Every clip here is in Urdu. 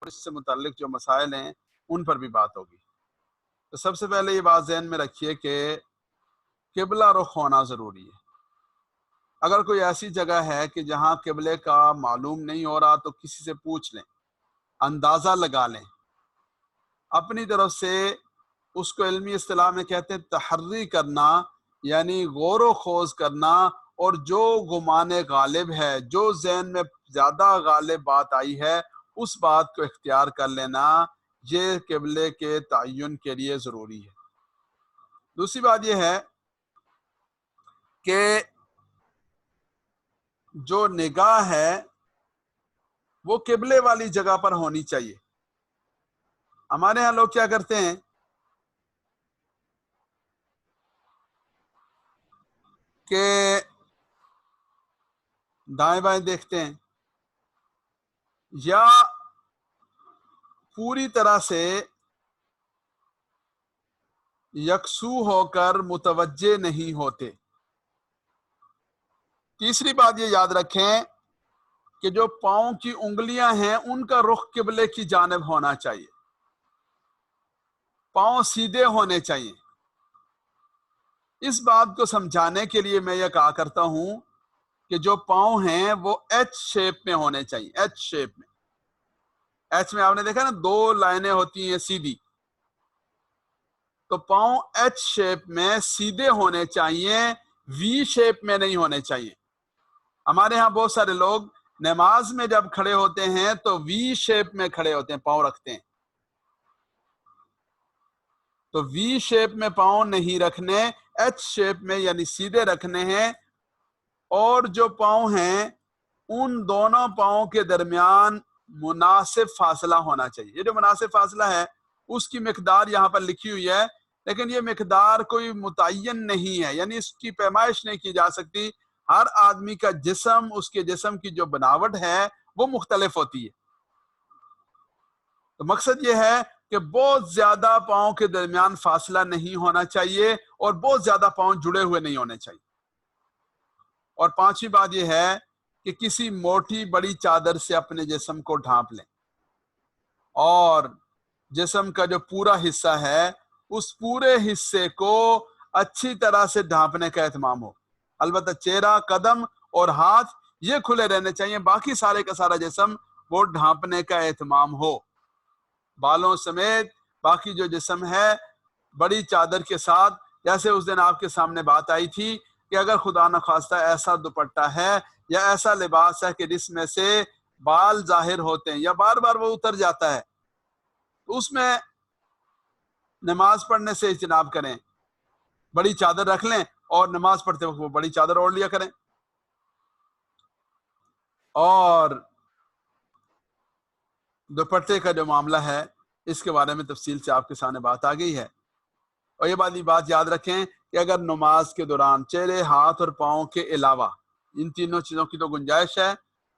اس سے متعلق جو مسائل ہیں ان پر بھی بات ہوگی۔ تو سب سے پہلے یہ بات ذہن میں رکھیے کہ قبلہ رخ ہونا ضروری ہے۔ اگر کوئی ایسی جگہ ہے کہ جہاں قبلے کا معلوم نہیں ہو رہا تو کسی سے پوچھ لیں، اندازہ لگا لیں، اپنی طرف سے اس کو علمی اصطلاح میں کہتے ہیں تحری کرنا، یعنی غور و خوض کرنا، اور جو گمان غالب ہے، جو ذہن میں زیادہ غالب بات آئی ہے اس بات کو اختیار کر لینا، یہ قبلے کے تعین کے لیے ضروری ہے۔ دوسری بات یہ ہے کہ جو نگاہ ہے وہ قبلے والی جگہ پر ہونی چاہیے۔ ہمارے ہاں لوگ کیا کرتے ہیں کہ دائیں بائیں دیکھتے ہیں، یا پوری طرح سے یکسو ہو کر متوجہ نہیں ہوتے۔ تیسری بات یہ یاد رکھیں کہ جو پاؤں کی انگلیاں ہیں ان کا رخ قبلے کی جانب ہونا چاہیے، پاؤں سیدھے ہونے چاہیے۔ اس بات کو سمجھانے کے لیے میں یہ کہا کرتا ہوں کہ جو پاؤں ہیں وہ ایچ شیپ میں ہونے چاہیے۔ ایچ شیپ میں، ایچ میں آپ نے دیکھا نا دو لائنیں ہوتی ہیں سیدھی، تو پاؤں ایچ شیپ میں سیدھے ہونے چاہیے، وی شیپ میں نہیں ہونے چاہیے۔ ہمارے ہاں بہت سارے لوگ نماز میں جب کھڑے ہوتے ہیں تو وی شیپ میں کھڑے ہوتے ہیں، پاؤں رکھتے ہیں۔ تو وی شیپ میں پاؤں نہیں رکھنے، ایچ شیپ میں یعنی سیدھے رکھنے ہیں، اور جو پاؤں ہیں ان دونوں پاؤں کے درمیان مناسب فاصلہ ہونا چاہیے۔ یہ جو مناسب فاصلہ ہے اس کی مقدار یہاں پر لکھی ہوئی ہے، لیکن یہ مقدار کوئی متعین نہیں ہے، یعنی اس کی پیمائش نہیں کی جا سکتی۔ ہر آدمی کا جسم، اس کے جسم کی جو بناوٹ ہے وہ مختلف ہوتی ہے۔ تو مقصد یہ ہے کہ بہت زیادہ پاؤں کے درمیان فاصلہ نہیں ہونا چاہیے اور بہت زیادہ پاؤں جڑے ہوئے نہیں ہونے چاہیے۔ اور پانچویں بات یہ ہے کہ کسی موٹی بڑی چادر سے اپنے جسم کو ڈھانپ لیں، اور جسم کا جو پورا حصہ ہے اس پورے حصے کو اچھی طرح سے ڈھانپنے کا اہتمام ہو۔ البتہ چہرہ، قدم اور ہاتھ یہ کھلے رہنے چاہیے، باقی سارے کا سارا جسم وہ ڈھانپنے کا اہتمام ہو۔ بالوں سمیت باقی جو جسم ہے بڑی چادر کے ساتھ، جیسے اس دن آپ کے سامنے بات آئی تھی کہ اگر خدا نخواستہ ایسا دوپٹہ ہے یا ایسا لباس ہے کہ جس میں سے بال ظاہر ہوتے ہیں یا بار بار وہ اتر جاتا ہے، تو اس میں نماز پڑھنے سے اجتناب کریں، بڑی چادر رکھ لیں اور نماز پڑھتے وقت وہ بڑی چادر اوڑھ لیا کریں۔ اور دوپٹے کا جو معاملہ ہے اس کے بارے میں تفصیل سے آپ کے سامنے بات آ گئی ہے۔ اور یہ بات یاد رکھیں کہ اگر نماز کے دوران چہرے، ہاتھ اور پاؤں کے علاوہ ان تینوں چیزوں کی تو گنجائش ہے،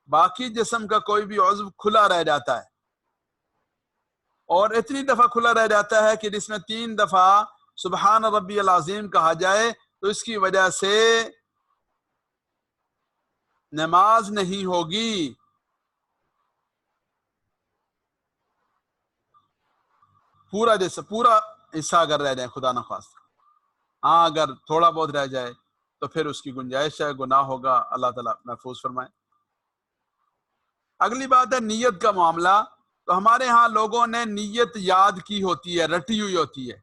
باقی جسم کا کوئی بھی عضو کھلا رہ جاتا ہے، اور اتنی دفعہ کھلا رہ جاتا ہے کہ جس میں 3 دفعہ سبحان ربی العظیم کہا جائے تو اس کی وجہ سے نماز نہیں ہوگی۔ پورا جیسے پورا حصہ اگر رہ جائے خدا نخواستہ، ہاں اگر تھوڑا بہت رہ جائے تو پھر اس کی گنجائش ہے، گناہ ہوگا، اللہ تعالیٰ محفوظ فرمائے۔ اگلی بات ہے نیت کا معاملہ۔ تو ہمارے ہاں لوگوں نے نیت یاد کی ہوتی ہے، رٹی ہوئی ہوتی ہے۔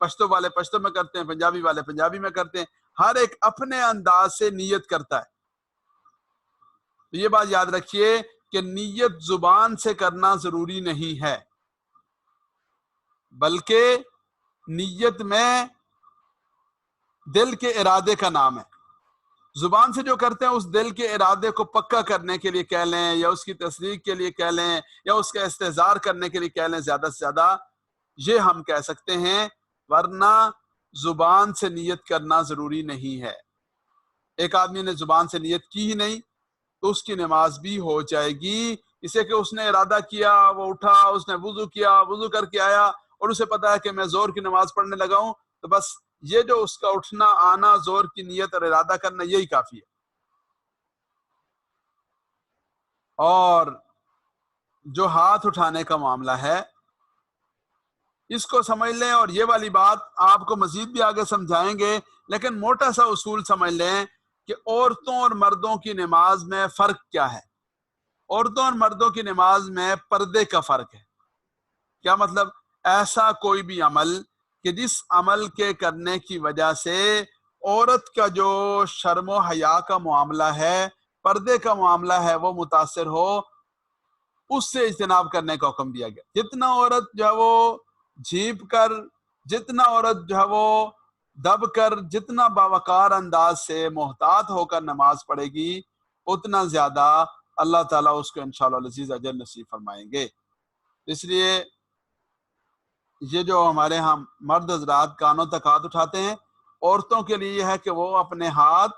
پشتو والے پشتو میں کرتے ہیں، پنجابی والے پنجابی میں کرتے ہیں، ہر ایک اپنے انداز سے نیت کرتا ہے۔ تو یہ بات یاد رکھیے کہ نیت زبان سے کرنا ضروری نہیں ہے، بلکہ نیت میں دل کے ارادے کا نام ہے۔ زبان سے جو کرتے ہیں اس دل کے ارادے کو پکا کرنے کے لیے کہہ لیں، یا اس کی تصدیق کے لیے کہہ لیں، یا اس کا استحضار کرنے کے لیے کہہ لیں، زیادہ سے زیادہ یہ ہم کہہ سکتے ہیں، ورنہ زبان سے نیت کرنا ضروری نہیں ہے۔ ایک آدمی نے زبان سے نیت کی ہی نہیں تو اس کی نماز بھی ہو جائے گی، اسے کہ اس نے ارادہ کیا، وہ اٹھا، اس نے وضو کیا، وضو کر کے آیا اور اسے پتا ہے کہ میں زور کی نماز پڑھنے لگا ہوں، تو بس یہ جو اس کا اٹھنا، آنا، زور کی نیت اور ارادہ کرنا، یہی کافی ہے۔ اور جو ہاتھ اٹھانے کا معاملہ ہے اس کو سمجھ لیں، اور یہ والی بات آپ کو مزید بھی آگے سمجھائیں گے، لیکن موٹا سا اصول سمجھ لیں کہ عورتوں اور مردوں کی نماز میں فرق کیا ہے۔ عورتوں اور مردوں کی نماز میں پردے کا فرق ہے۔ کیا مطلب؟ ایسا کوئی بھی عمل کہ جس عمل کے کرنے کی وجہ سے عورت کا جو شرم و حیا کا معاملہ ہے، پردے کا معاملہ ہے، وہ متاثر ہو، اس سے اجتناب کرنے کا حکم دیا گیا۔ جتنا عورت جو ہے وہ جھیپ کر، جتنا عورت جو ہے وہ دب کر، جتنا باوقار انداز سے محتاط ہو کر نماز پڑھے گی، اتنا زیادہ اللہ تعالیٰ اس کو انشاءاللہ العزیز اجر نصیب فرمائیں گے۔ اس لیے یہ جو ہمارے ہاں مرد حضرات کانوں تک ہاتھ اٹھاتے ہیں، عورتوں کے لیے یہ ہے کہ وہ اپنے ہاتھ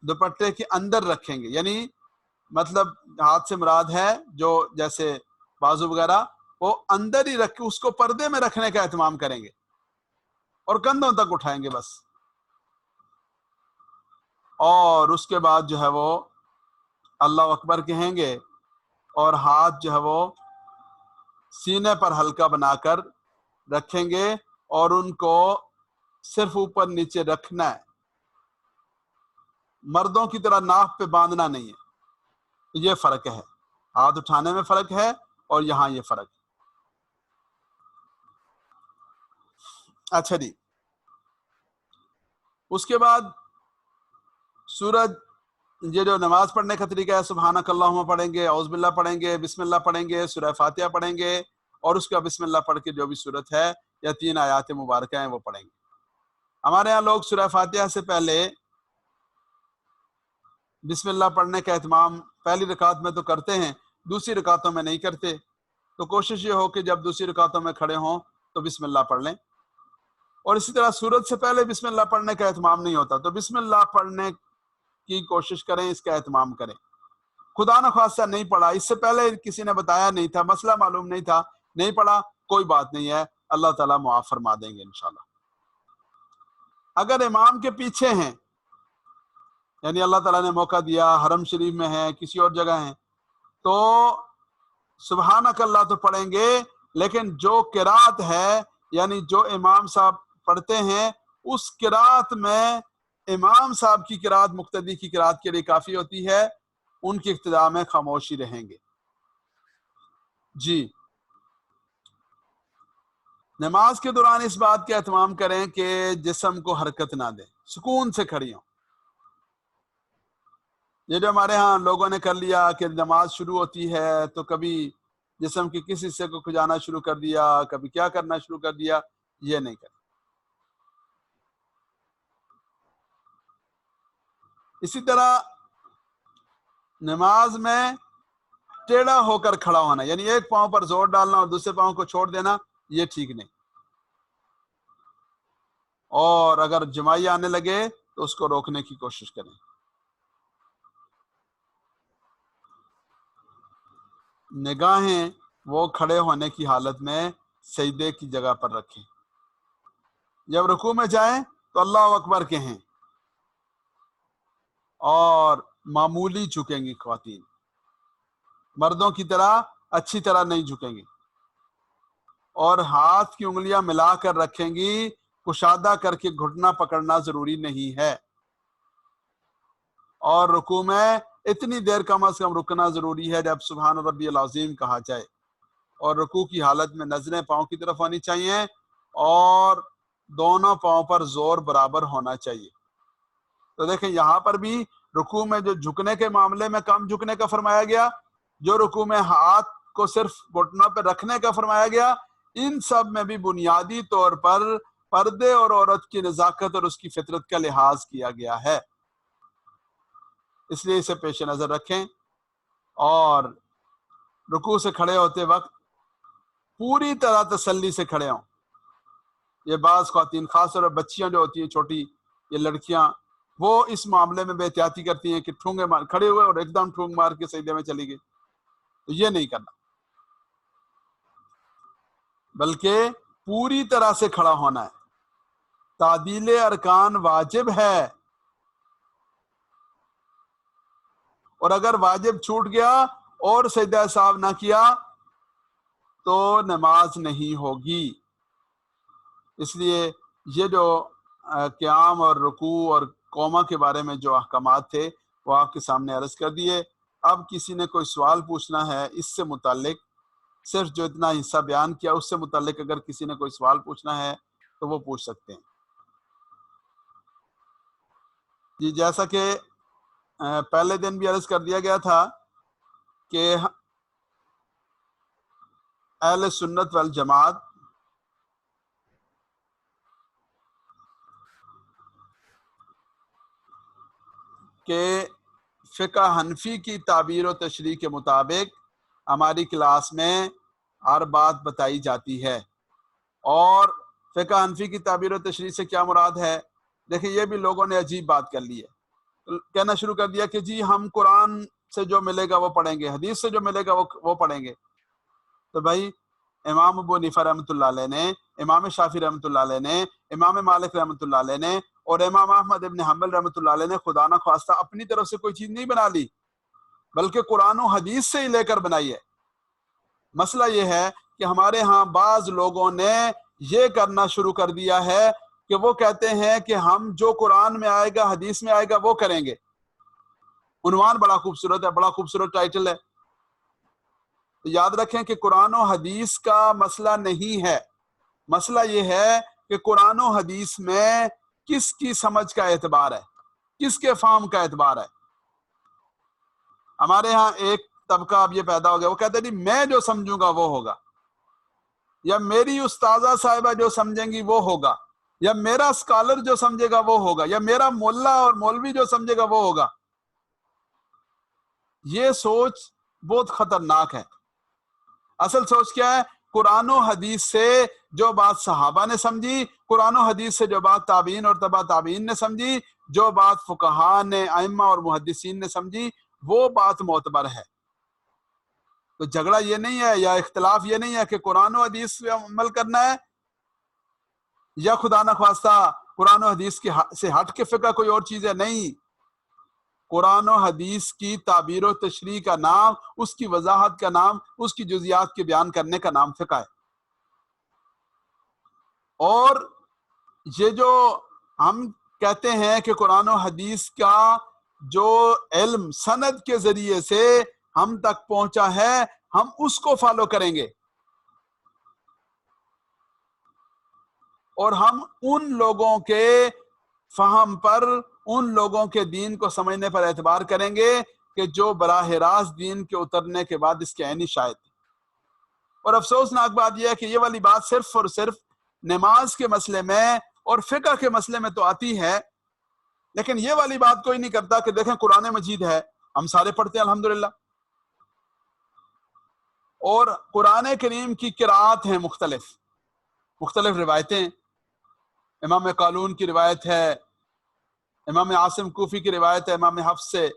دوپٹے کے اندر رکھیں گے، یعنی مطلب ہاتھ سے مراد ہے جو جیسے بازو وغیرہ، وہ اندر ہی رکھ کے اس کو پردے میں رکھنے کا اہتمام کریں گے اور کندھوں تک اٹھائیں گے بس، اور اس کے بعد جو ہے وہ اللہ اکبر کہیں گے اور ہاتھ جو ہے وہ سینے پر ہلکا بنا کر رکھیں گے اور ان کو صرف اوپر نیچے رکھنا ہے، مردوں کی طرح ناف پہ باندھنا نہیں ہے۔ یہ فرق ہے، ہاتھ اٹھانے میں فرق ہے اور یہاں یہ فرق ہے۔ اچھا جی، اس کے بعد سورج، یہ جو نماز پڑھنے کا طریقہ ہے، سبحانک اللہم پڑھیں گے، اعوذ باللہ پڑھیں گے، بسم اللہ پڑھیں گے، سورہ فاتحہ پڑھیں گے، اور اس کا بسم اللہ پڑھ کے جو بھی سورت ہے یا 3 آیات مبارکہ ہیں وہ پڑھیں گے۔ ہمارے ہاں لوگ سورہ فاتحہ سے پہلے بسم اللہ پڑھنے کا اہتمام پہلی رکعت میں تو کرتے ہیں، دوسری رکعتوں میں نہیں کرتے، تو کوشش یہ ہو کہ جب دوسری رکعتوں میں کھڑے ہوں تو بسم اللہ پڑھ لیں، اور اسی طرح سورت سے پہلے بسم اللہ پڑھنے کا اہتمام نہیں ہوتا تو بسم اللہ پڑھنے کی کوشش کریں، اس کا اہتمام کریں۔ خدا نخواستہ نہیں پڑھا، اس سے پہلے کسی نے بتایا نہیں تھا، مسئلہ معلوم نہیں تھا، نہیں پڑھا، کوئی بات نہیں ہے، اللہ تعالیٰ معاف فرما دیں گے انشاءاللہ۔ اگر امام کے پیچھے ہیں، یعنی اللہ تعالیٰ نے موقع دیا، حرم شریف میں ہیں، کسی اور جگہ ہیں، تو سبحانک اللہ تو پڑھیں گے، لیکن جو قرات ہے، یعنی جو امام صاحب پڑھتے ہیں، اس قرات میں امام صاحب کی قرات مقتدی کی قرات کے لیے کافی ہوتی ہے، ان کی اقتداء میں خاموشی رہیں گے۔ جی، نماز کے دوران اس بات کا اہتمام کریں کہ جسم کو حرکت نہ دیں، سکون سے کھڑی ہوں۔ یہ جو ہمارے ہاں لوگوں نے کر لیا کہ نماز شروع ہوتی ہے تو کبھی جسم کے کس حصے کو کھجانا شروع کر دیا، کبھی کیا کرنا شروع کر دیا، یہ نہیں کریں۔ اسی طرح نماز میں ٹیڑھا ہو کر کھڑا ہونا، یعنی ایک پاؤں پر زور ڈالنا اور دوسرے پاؤں کو چھوڑ دینا، یہ ٹھیک نہیں، اور اگر جمائی آنے لگے تو اس کو روکنے کی کوشش کریں۔ نگاہیں وہ کھڑے ہونے کی حالت میں سجدے کی جگہ پر رکھیں۔ جب رکوع میں جائیں تو اللہ اکبر کہیں، اور معمولی جھکیں گی خواتین، مردوں کی طرح اچھی طرح نہیں جھکیں گی، اور ہاتھ کی انگلیاں ملا کر رکھیں گی، کشادہ کر کے گھٹنا پکڑنا ضروری نہیں ہے، اور رکوع میں اتنی دیر کم از کم رکنا ضروری ہے جب سبحان ربی العظیم کہا جائے، اور رکوع کی حالت میں نظریں پاؤں کی طرف ہونی چاہیے اور دونوں پاؤں پر زور برابر ہونا چاہیے۔ تو دیکھیں یہاں پر بھی رکوع میں جو جھکنے کے معاملے میں کم جھکنے کا فرمایا گیا، جو رکوع میں ہاتھ کو صرف گھٹنوں پہ رکھنے کا فرمایا گیا، ان سب میں بھی بنیادی طور پر پردے اور عورت کی نزاکت اور اس کی فطرت کا لحاظ کیا گیا ہے، اس لیے اسے پیش نظر رکھیں، اور رکوع سے کھڑے ہوتے وقت پوری طرح تسلی سے کھڑے ہوں۔ یہ بعض خواتین، خاص طور پر بچیاں جو ہوتی ہیں چھوٹی، یہ لڑکیاں، وہ اس معاملے میں بے احتیاطی کرتی ہیں کہ ٹھونگے مار کھڑے ہوئے اور ایک دم ٹھونگ مار کے سجدے میں چلی گئی، تو یہ نہیں کرنا، بلکہ پوری طرح سے کھڑا ہونا ہے۔ تعدیل ارکان واجب ہے، اور اگر واجب چھوٹ گیا اور سجدہ سہو نہ کیا تو نماز نہیں ہوگی۔ اس لیے یہ جو قیام اور رکوع اور قوما کے بارے میں جو احکامات تھے وہ آپ کے سامنے عرض کر دیے۔ اب کسی نے کوئی سوال پوچھنا ہے اس سے متعلق، صرف جو اتنا حصہ بیان کیا اس سے متعلق اگر کسی نے کوئی سوال پوچھنا ہے تو وہ پوچھ سکتے ہیں۔ جی، جیسا کہ پہلے دن بھی عرض کر دیا گیا تھا کہ اہل سنت والجماعت کہ فقہ حنفی کی تعبیر و تشریح کے مطابق ہماری کلاس میں ہر بات بتائی جاتی ہے۔ اور فقہ حنفی کی تعبیر و تشریح سے کیا مراد ہے؟ دیکھیں، یہ بھی لوگوں نے عجیب بات کر لی ہے، کہنا شروع کر دیا کہ جی ہم قرآن سے جو ملے گا وہ پڑھیں گے، حدیث سے جو ملے گا وہ پڑھیں گے۔ تو بھائی، امام ابو حنیفہ رحمۃ اللہ علیہ نے، امام شافعی رحمۃ اللہ علیہ نے، امام مالک رحمۃ اللہ علیہ نے اور امام احمد ابن حنبل رحمۃ اللہ علیہ نے خدا نہ خواستہ اپنی طرف سے کوئی چیز نہیں بنا لی، بلکہ قرآن و حدیث سے ہی لے کر بنائی ہے۔ مسئلہ یہ ہے کہ ہمارے ہاں بعض لوگوں نے یہ کرنا شروع کر دیا ہے کہ وہ کہتے ہیں کہ ہم جو قرآن میں آئے گا، حدیث میں آئے گا، وہ کریں گے۔ عنوان بڑا خوبصورت ہے، بڑا خوبصورت ٹائٹل ہے۔ تو یاد رکھیں کہ قرآن و حدیث کا مسئلہ نہیں ہے، مسئلہ یہ ہے کہ قرآن و حدیث میں کس کی سمجھ کا اعتبار ہے، کس کے فہم کا اعتبار ہے۔ ہمارے ہاں ایک طبقہ اب یہ پیدا ہو گیا، وہ کہتے ہیں جی میں جو سمجھوں گا وہ ہوگا، یا میری استاذہ صاحبہ جو سمجھیں گی وہ ہوگا، یا میرا اسکالر جو سمجھے گا وہ ہوگا، یا میرا مولا اور مولوی جو سمجھے گا وہ ہوگا۔ یہ سوچ بہت خطرناک ہے۔ اصل سوچ کیا ہے؟ قرآن و حدیث سے جو بات صحابہ نے سمجھی، قرآن و حدیث سے جو بات تابعین اور تبع تابعین نے سمجھی، جو بات فقہاء نے، ائمہ اور محدثین نے سمجھی، وہ بات معتبر ہے۔ تو جھگڑا یہ نہیں ہے یا اختلاف یہ نہیں ہے کہ قرآن و حدیث پہ عمل کرنا ہے یا خدا نخواستہ قرآن و حدیث سے ہٹ کے فقہ کوئی اور چیز ہے۔ نہیں، قرآن و حدیث کی تعبیر و تشریح کا نام، اس کی وضاحت کا نام، اس کی جزیات کے بیان کرنے کا نام فقہ ہے۔ اور یہ جو ہم کہتے ہیں کہ قرآن و حدیث کا جو علم سند کے ذریعے سے ہم تک پہنچا ہے، ہم اس کو فالو کریں گے، اور ہم ان لوگوں کے فہم پر، ان لوگوں کے دین کو سمجھنے پر اعتبار کریں گے کہ جو براہ راست دین کے اترنے کے بعد اس کے عینی شاہد تھے۔ اور افسوسناک بات یہ ہے کہ یہ والی بات صرف اور صرف نماز کے مسئلے میں اور فقہ کے مسئلے میں تو آتی ہے، لیکن یہ والی بات کوئی نہیں کرتا کہ دیکھیں قرآن مجید ہے، ہم سارے پڑھتے ہیں الحمدللہ، اور قرآن کریم کی قرآت ہیں، مختلف روایتیں، امام قالون کی روایت ہے، امام عاصم کوفی کی روایت ہے امام حفص سے،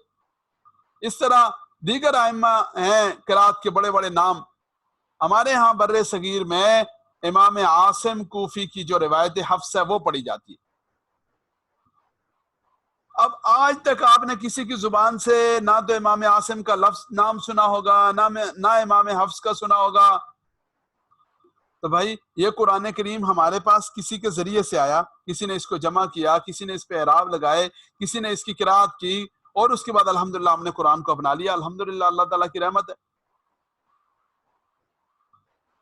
اس طرح دیگر ائمہ ہیں قرآت کے بڑے بڑے نام۔ ہمارے ہاں بر صغیر میں امام عاصم کوفی کی جو روایت حفص ہے وہ پڑھی جاتی ہے۔ اب آج تک آپ نے کسی کی زبان سے نہ تو امام عاصم کا لفظ نام سنا ہوگا، نہ امام حفص کا سنا ہوگا۔ تو بھائی، یہ قرآن کریم ہمارے پاس کسی کے ذریعے سے آیا، کسی نے اس کو جمع کیا، کسی نے اس پہ اعراب لگائے، کسی نے اس کی قرات کی، اور اس کے بعد الحمدللہ ہم نے قرآن کو اپنا لیا۔ الحمدللہ، اللہ تعالیٰ کی رحمت ہے۔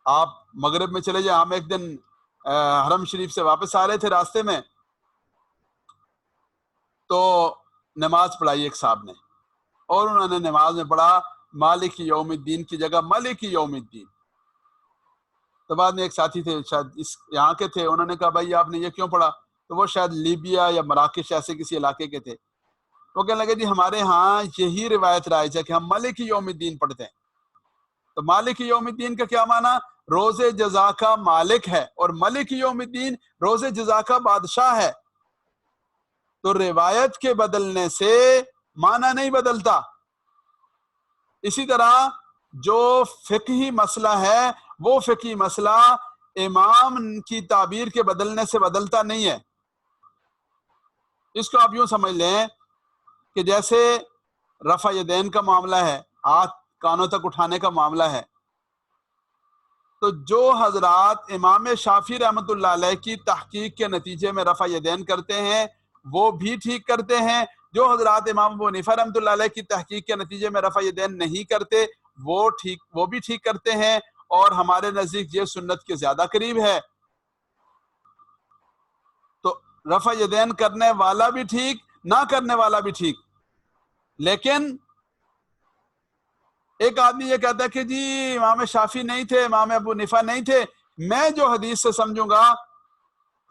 آپ مغرب میں چلے جائیں، ہم ایک دن حرم شریف سے واپس آ رہے تھے، راستے میں تو نماز پڑھائی ایک صاحب نے، اور انہوں نے نماز میں پڑھا مالک یوم الدین کی جگہ ملک یوم الدین۔ تو بعد میں ایک ساتھی تھے، شاید یہاں کے تھے، انہوں نے کہا بھائی آپ نے یہ کیوں پڑھا؟ تو وہ شاید لیبیا یا مراکش ایسے کسی علاقے کے تھے۔ وہ کہنے لگے جی ہمارے ہاں یہی روایت رائج ہے کہ ہم ملک یوم الدین پڑھتے ہیں۔ تو مالک یوم الدین کا کیا معنی؟ روز جزا کا مالک ہے، اور ملک یوم الدین روز جزا کا بادشاہ ہے۔ تو روایت کے بدلنے سے معنی نہیں بدلتا۔ اسی طرح جو فقہی مسئلہ ہے، وہ فقہی مسئلہ امام کی تعبیر کے بدلنے سے بدلتا نہیں ہے۔ اس کو آپ یوں سمجھ لیں کہ جیسے رفع یدین کا معاملہ ہے، ہاتھ کانوں تک اٹھانے کا معاملہ ہے۔ تو جو حضرات امام شافعی رحمۃ اللہ علیہ کی تحقیق کے نتیجے میں رفع یدین کرتے ہیں وہ بھی ٹھیک کرتے ہیں، جو حضرات امام ابو حنیفہ رحمۃ اللہ علیہ کی تحقیق کے نتیجے میں رفع یدین نہیں کرتے وہ بھی ٹھیک کرتے ہیں، اور ہمارے نزدیک یہ سنت کے زیادہ قریب ہے۔ تو رفع یدین کرنے والا بھی ٹھیک، نہ کرنے والا بھی ٹھیک۔ لیکن ایک آدمی یہ کہتا ہے کہ جی امام شافعی نہیں تھے، امام ابو حنیفہ نہیں تھے، میں جو حدیث سے سمجھوں گا،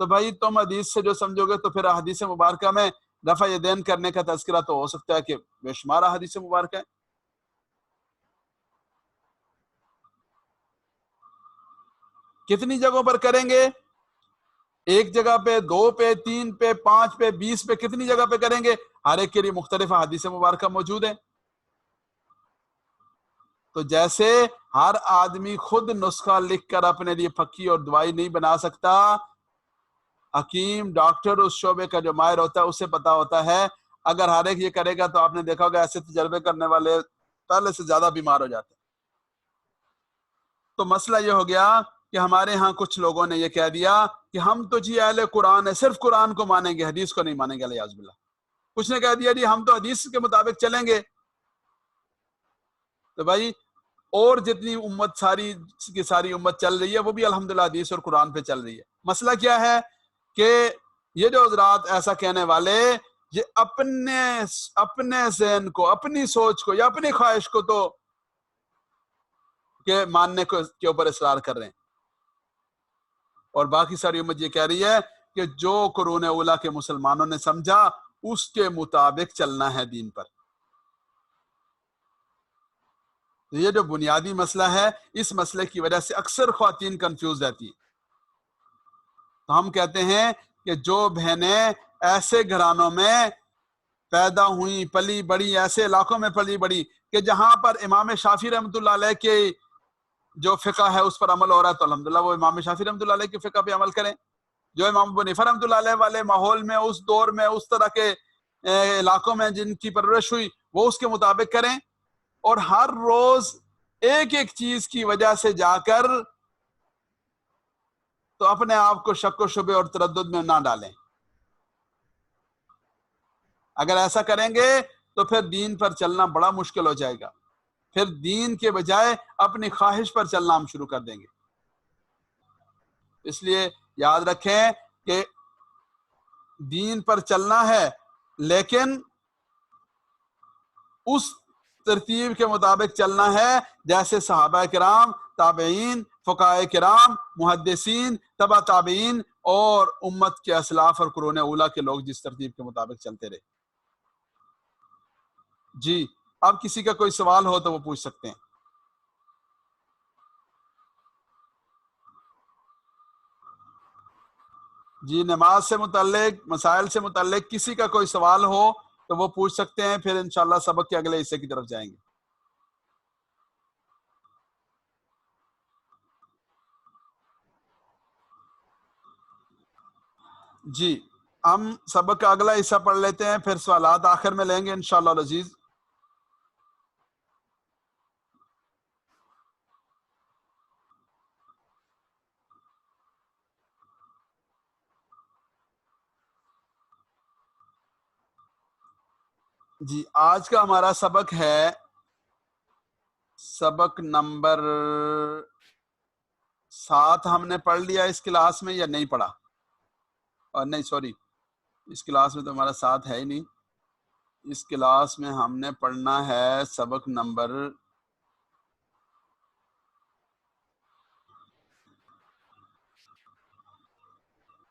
تو بھائی تم حدیث سے جو سمجھو گے تو پھر حدیث مبارکہ میں رفع یدین کرنے کا تذکرہ تو ہو سکتا ہے کہ بے شمار حدیث مبارکہ ہے۔ کتنی جگہوں پر کریں گے؟ ایک جگہ پہ، 2 پہ، 3 پہ، 5 پہ، 20 پہ، کتنی جگہ پہ کریں گے؟ ہر ایک کے لیے مختلف حدیث مبارکہ موجود ہیں۔ تو جیسے ہر آدمی خود نسخہ لکھ کر اپنے لیے پکی اور دوائی نہیں بنا سکتا، حکیم ڈاکٹر اس شعبے کا جو ماہر ہوتا ہے اسے پتا ہوتا ہے، اگر ہر ایک یہ کرے گا تو آپ نے دیکھا ہوگا ایسے تجربے کرنے والے پہلے سے زیادہ بیمار ہو جاتے ہیں۔ تو مسئلہ یہ ہو گیا کہ ہمارے ہاں کچھ لوگوں نے یہ کہہ دیا کہ ہم تو جی اہل قرآن ہے، صرف قرآن کو مانیں گے، حدیث کو نہیں مانیں گے، الیاذ باللہ۔ کچھ نے کہہ دیا جی ہم تو حدیث کے مطابق چلیں گے۔ تو بھائی اور جتنی امت ساری کی ساری امت چل رہی ہے وہ بھی الحمدللہ حدیث اور قرآن پہ چل رہی ہے۔ مسئلہ کیا ہے کہ یہ جو حضرات ایسا کہنے والے یہ اپنے ذہن کو، اپنی سوچ کو یا اپنی خواہش کو تو کہ ماننے کے اوپر اصرار کر رہے ہیں، اور باقی ساری امت یہ کہہ رہی ہے کہ جو قرون اولیٰ کے مسلمانوں نے سمجھا اس کے مطابق چلنا ہے دین پر۔ یہ جو بنیادی مسئلہ ہے، اس مسئلے کی وجہ سے اکثر خواتین کنفیوز رہتی ہیں۔ تو ہم کہتے ہیں کہ جو بہنیں ایسے گھرانوں میں پیدا ہوئی پلی بڑی، ایسے علاقوں میں پلی بڑی کہ جہاں پر امام شافعی رحمۃ اللہ علیہ کے جو فقہ ہے اس پر عمل ہو رہا ہے، تو الحمدللہ وہ امام شافعی رحمۃ اللہ علیہ کے فقہ پہ عمل کریں۔ جو امام ابو حنیفہ رحمۃ اللہ علیہ والے ماحول میں، اس دور میں، اس طرح کے علاقوں میں جن کی پرورش ہوئی وہ اس کے مطابق کریں، اور ہر روز ایک ایک چیز کی وجہ سے جا کر تو اپنے آپ کو شک و شبے اور تردد میں نہ ڈالیں۔ اگر ایسا کریں گے تو پھر دین پر چلنا بڑا مشکل ہو جائے گا، پھر دین کے بجائے اپنی خواہش پر چلنا ہم شروع کر دیں گے۔ اس لیے یاد رکھیں کہ دین پر چلنا ہے لیکن اس ترتیب کے مطابق چلنا ہے جیسے صحابہ کرام، تابعین، فقہاء کرام، محدثین، تبع تابعین اور امت کے اسلاف اور قرون اولیٰ کے لوگ جس ترتیب کے مطابق چلتے رہے۔ جی اب کسی کا کوئی سوال ہو تو وہ پوچھ سکتے ہیں۔ جی نماز سے متعلق، مسائل سے متعلق کسی کا کوئی سوال ہو تو وہ پوچھ سکتے ہیں، پھر انشاءاللہ سبق کے اگلے حصے کی طرف جائیں گے۔ جی ہم سبق کا اگلا حصہ پڑھ لیتے ہیں، پھر سوالات آخر میں لیں گے انشاءاللہ العزیز۔ جی آج کا ہمارا سبق ہے سبق نمبر 7۔ ہم نے پڑھ لیا اس کلاس میں یا نہیں پڑھا؟ اور نہیں سوری، اس کلاس میں تو ہمارا 7 ہے ہی نہیں۔ اس کلاس میں ہم نے پڑھنا ہے سبق نمبر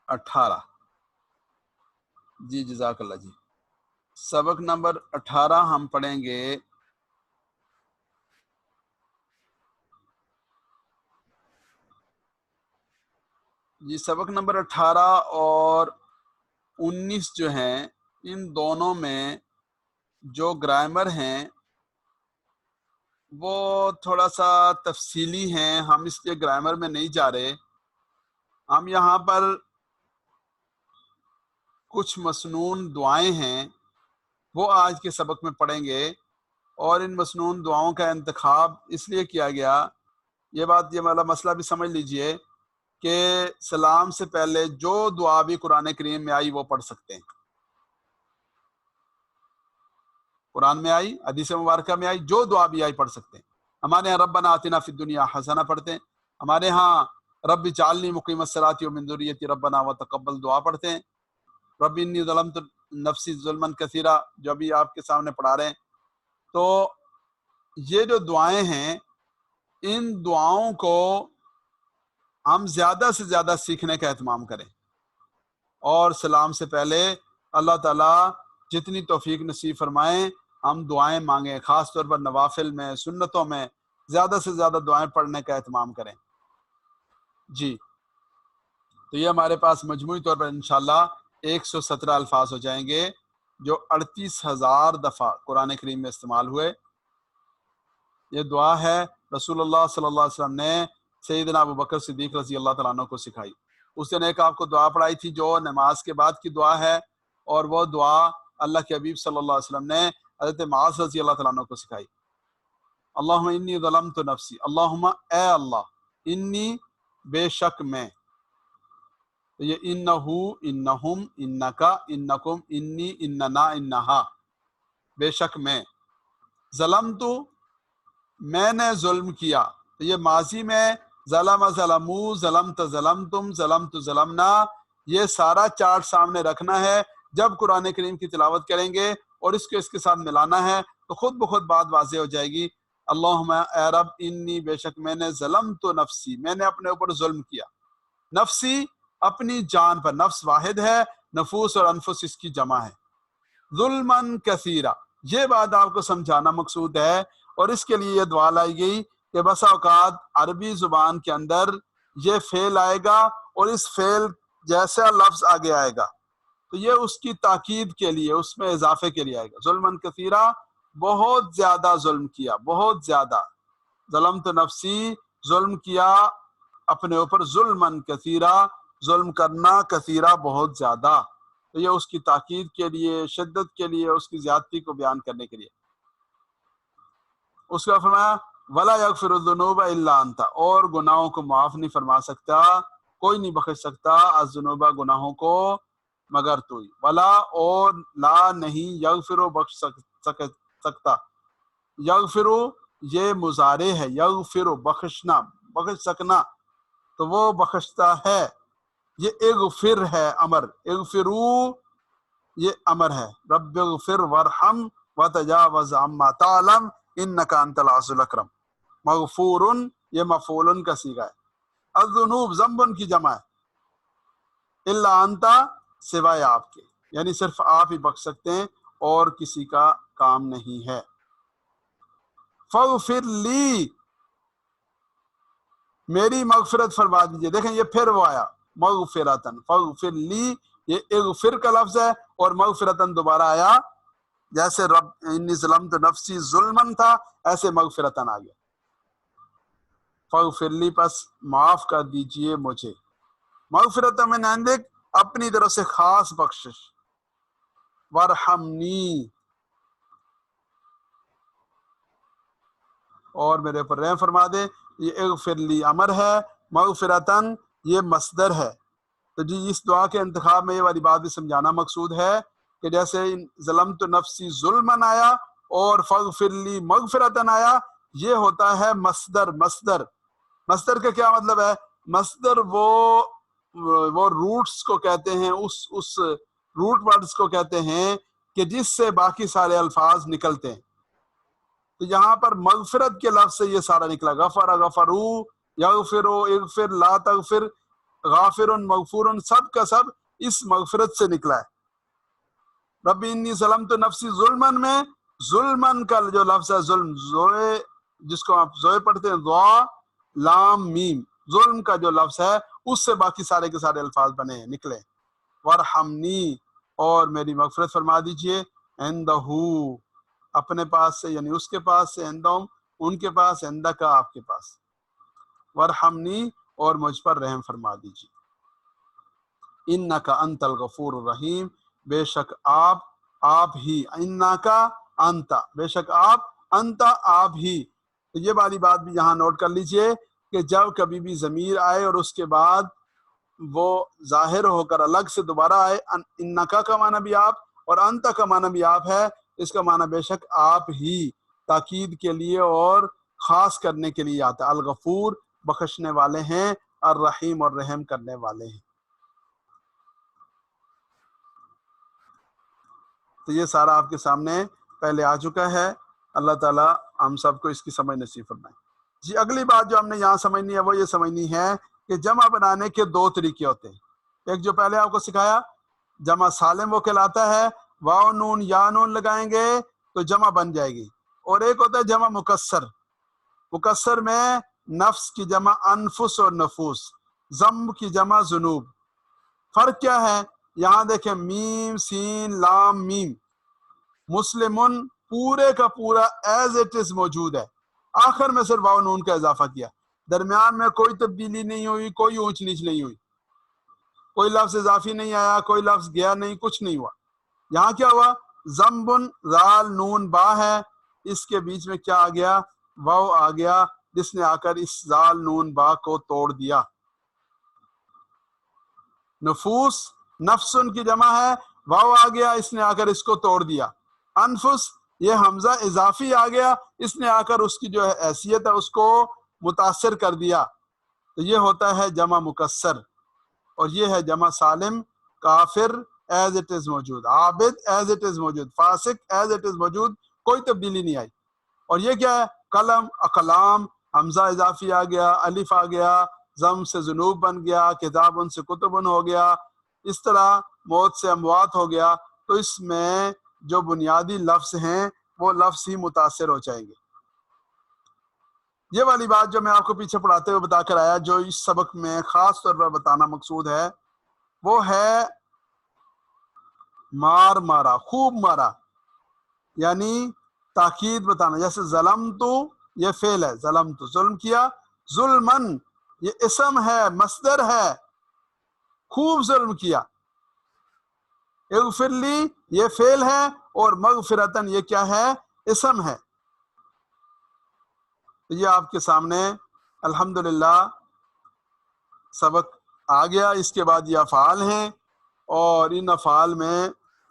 18۔ جی جزاک اللہ جی، سبق نمبر 18 ہم پڑھیں گے۔ جی سبق نمبر 18 اور 19 جو ہیں ان دونوں میں جو گرامر ہیں وہ تھوڑا سا تفصیلی ہیں، ہم اس کے گرامر میں نہیں جا رہے۔ ہم یہاں پر کچھ مسنون دعائیں ہیں وہ آج کے سبق میں پڑھیں گے، اور ان مسنون دعاؤں کا انتخاب اس لیے کیا گیا، یہ بات یہ والا مسئلہ بھی سمجھ لیجئے کہ سلام سے پہلے جو دعا بھی قرآن کریم میں آئی وہ پڑھ سکتے ہیں، قرآن میں آئی، حدیث مبارکہ میں آئی، جو دعا بھی آئی پڑھ سکتے ہیں۔ ہمارے ہاں ربنا آتنا فی الدنیا حسنہ پڑھتے ہیں، ہمارے ہاں رب اجعلنی مقیم الصلاۃ ومن ذریتی ربنا وتقبل دعا پڑھتے ہیں، رب انی ظلمت نفسی ظلما کثیرا جو بھی آپ کے سامنے پڑھا رہے ہیں۔ تو یہ جو دعائیں ہیں، ان دعاؤں کو ہم زیادہ سے زیادہ سیکھنے کا اہتمام کریں، اور سلام سے پہلے اللہ تعالیٰ جتنی توفیق نصیب فرمائیں ہم دعائیں مانگیں، خاص طور پر نوافل میں، سنتوں میں زیادہ سے زیادہ دعائیں پڑھنے کا اہتمام کریں۔ جی، تو یہ ہمارے پاس مجموعی طور پر انشاءاللہ 117 الفاظ ہو جائیں گے جو 38,000 دفعہ قرآن کریم میں استعمال ہوئے۔ یہ دعا ہے رسول اللہ صلی اللہ علیہ وسلم نے سیدنا ابو بکر صدیق رضی اللہ تعالیٰ عنہ کو سکھائی۔ اس دن ایک آپ کو دعا پڑھائی تھی جو نماز کے بعد کی دعا ہے، اور وہ دعا اللہ کے حبیب صلی اللہ علیہ وسلم نے حضرت معاذ رضی اللہ تعالیٰ عنہ کو سکھائی۔ اللہم انی ظلمت نفسی، اللہم اے اللہ، انی بے شک میں، تو یہ انہو، انہم، انکا، انکم، انی، اننا، انہا، بے شک میں، ظلمت میں نے ظلم کیا، تو یہ ماضی میں ظلم ظلمو، ظلمت ظلمتم، ظلمت ظلمنا، یہ سارا چارٹ سامنے رکھنا ہے جب قرآن کریم کی تلاوت کریں گے، اور اس کو اس کے ساتھ ملانا ہے تو خود بخود بات واضح ہو جائے گی۔ اللہم اے رب، انی بے شک میں نے ظلمت نفسی، میں نے اپنے اوپر ظلم کیا، نفسی اپنی جان پر، نفس واحد ہے، نفوس اور انفس اس کی جمع ہے، ظلمن کثیرا، یہ بات آپ کو سمجھانا مقصود ہے، اور اس کے لیے یہ دعا لائی گئی کہ بسا اوقات عربی زبان کے اندر یہ فعل آئے گا اور اس فعل جیسا لفظ آگے آئے گا تو یہ اس کی تاکید کے لیے، اس میں اضافے کے لیے آئے گا۔ ظلمن کثیرا، بہت زیادہ ظلم کیا، بہت زیادہ، ظلمت نفسی، ظلم کیا اپنے اوپر، ظلمن کثیرا، ظلم کرنا، کثیرا بہت زیادہ، تو یہ اس کی تاکید کے لیے، شدت کے لیے، اس کی زیادتی کو بیان کرنے کے لیے۔ اس کا فرمایا ولا یغفر الذنوب الا انت، اور گناہوں کو معاف نہیں فرما سکتا، کوئی نہیں بخش سکتا الذنوب گناہوں کو مگر تو ہی، ولا اور لا نہیں، یغفر بخش سکتا، یغفر یہ مضارع ہے، یغفر بخشنا، بخش سکنا، تو وہ بخشتا ہے، یہ اغفر ہے امر، اغفرو یہ امر ہے، رب اغفر ورحم وتجاوز عما تعلم انک انت العزیز الاکرم، مغفور یہ مفعول کا صیغہ ہے، الذنوب ذنب کی جمع ہے، الا انت سوائے آپ کے، یعنی صرف آپ ہی بخش سکتے ہیں اور کسی کا کام نہیں ہے۔ فاغفر لی، میری مغفرت فرما دیجئے، دیکھیں یہ پھر وہ آیا مغفرتن، فاغفر لی یہ اغفر کا لفظ ہے، اور مغفرتن دوبارہ آیا، جیسے رب انی ظلمت نفسی ظلمن تھا ایسے مغفرتن آ گیا، فاغفر لی پس معاف کر دیجئے مجھے، مغفرتن من عندک اپنی طرف سے خاص بخشش، ورحمنی اور میرے پر رحم فرما دے، یہ اغفر لی امر ہے، مغفرتن یہ مصدر ہے۔ تو جی اس دعا کے انتخاب میں یہ والی بات بھی سمجھانا مقصود ہے کہ جیسے ظلمت نفسی ظلمن آیا اور فاغفر لی مغفرتن آیا، یہ ہوتا ہے مصدر۔ مصدر کا کیا مطلب ہے؟ مصدر وہ روٹس کو کہتے ہیں، اس روٹ ورڈز کو کہتے ہیں کہ جس سے باقی سارے الفاظ نکلتے ہیں، تو یہاں پر مغفرت کے لفظ سے یہ سارا نکلا، غفر، غفرو، یغفرو، اغفر، لا تغفر، غافر، مغفور، سب کا سب اس مغفرت سے نکلا ہے۔ رب انی ظلمت نفسی ظلمن میں ظلمن کا جو لفظ ہے ظلم، زوئے جس کو آپ زوئے پڑھتے ہیں، ضا لام میم، ظلم کا جو لفظ ہے اس سے باقی سارے کے سارے الفاظ بنے نکلے۔ ورحمنی اور میری مغفرت فرما دیجئے، عندہو اپنے پاس سے، یعنی اس کے پاس سے، عندہم ان کے پاس، عندک آپ کے پاس، ورحمنی اور مجھ پر رحم فرما دیجیے، انک انت الغفور الرحیم، بے شک آپ ہی، انک انت بے شک آپ انتا آپ ہی. تو یہ والی بات بھی یہاں نوٹ کر لیجئے کہ جب کبھی بھی ضمیر آئے اور اس کے بعد وہ ظاہر ہو کر الگ سے دوبارہ آئے، انکا کا معنی بھی آپ اور انتا کا معنی بھی آپ ہے، اس کا معنی بے شک آپ ہی تاکید کے لیے اور خاص کرنے کے لیے آتا ہے. الغفور بخشنے والے ہیں، الرحیم اور رحم کرنے والے ہیں. تو یہ سارا آپ کے سامنے پہلے آ چکا ہے. اللہ تعالیٰ ہم سب کو اس کی سمجھ نصیب فرمائے. جی اگلی بات جو ہم نے یہاں سمجھنی ہے وہ یہ سمجھنی ہے کہ جمع بنانے کے دو طریقے ہوتے ہیں. ایک جو پہلے آپ کو سکھایا جمع سالم وہ کہلاتا ہے، واو نون یا نون لگائیں گے تو جمع بن جائے گی. اور ایک ہوتا ہے جمع مکسر. مکسر میں نفس کی جمع انفس اور نفوس، ذنب کی جمع ذنوب. فرق کیا ہے؟ یہاں دیکھیں میم سین لام میم، مسلمن پورے کا پورا ایز اٹ از موجود ہے، آخر میں صرف واو نون کا اضافہ کیا، درمیان میں کوئی تبدیلی نہیں ہوئی، کوئی اونچ نیچ نہیں ہوئی، کوئی لفظ اضافی نہیں آیا، کوئی لفظ گیا نہیں، کچھ نہیں ہوا. یہاں کیا ہوا؟ ذنبن زال نون با ہے، اس کے بیچ میں کیا آ گیا؟ واو آ گیا، جس نے آ کر اس زال نون با کو توڑ دیا. نفوس نفسن کی جمع ہے، واو آ گیا، اس نے آ کر اس کو توڑ دیا. انفس یہ حمزہ اضافی آ گیا، اس نے آ کر اس کی جو حیثیت ہے اس کو متاثر کر دیا. تو یہ ہوتا ہے جمع مکسر. اور یہ ہے جمع سالم. کافر ایز اٹ از موجود، عابد ایز اٹ از موجود، فاسق ایز اٹ از موجود، کوئی تبدیلی نہیں آئی. اور یہ کیا ہے؟ قلم اقلام، حمزہ اضافی آ گیا، الف آ گیا، ضم سے ذنوب بن گیا، کتاب ان سے کتبن ہو گیا، اس طرح موت سے اموات ہو گیا. تو اس میں جو بنیادی لفظ ہیں وہ لفظ ہی متاثر ہو جائیں گے. یہ والی بات جو میں آپ کو پیچھے پڑھاتے ہوئے بتا کر آیا، جو اس سبق میں خاص طور پر بتانا مقصود ہے، وہ ہے مار مارا، خوب مارا، یعنی تاکید بتانا. جیسے ظلم تو یہ فعل ہے، ظلم تو ظلم کیا، ظلمن یہ اسم ہے، مصدر ہے، خوب ظلم کیا. اغفر لی یہ فعل ہے اور مغفرتن یہ کیا ہے؟ اسم ہے. یہ آپ کے سامنے الحمدللہ سبق آ گیا. اس کے بعد یہ افعال ہیں، اور ان افعال میں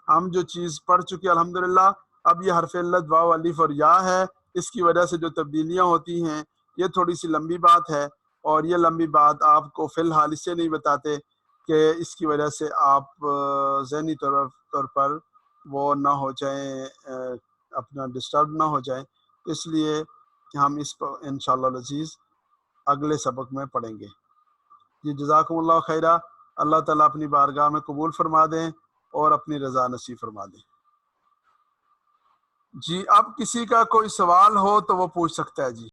ہم جو چیز پڑھ چکے الحمدللہ. اب یہ حرف علت واو الف اور یا ہے، اس کی وجہ سے جو تبدیلیاں ہوتی ہیں یہ تھوڑی سی لمبی بات ہے، اور یہ لمبی بات آپ کو فی الحال اس سے نہیں بتاتے کہ اس کی وجہ سے آپ ذہنی طور پر وہ نہ ہو جائیں، اپنا ڈسٹرب نہ ہو جائیں. اس لیے ہم اس کو انشاءاللہ العزیز اگلے سبق میں پڑھیں گے. جی جزاکم اللہ خیرہ. اللہ تعالیٰ اپنی بارگاہ میں قبول فرما دیں اور اپنی رضا نصیب فرما دیں. جی اب کسی کا کوئی سوال ہو تو وہ پوچھ سکتا ہے. جی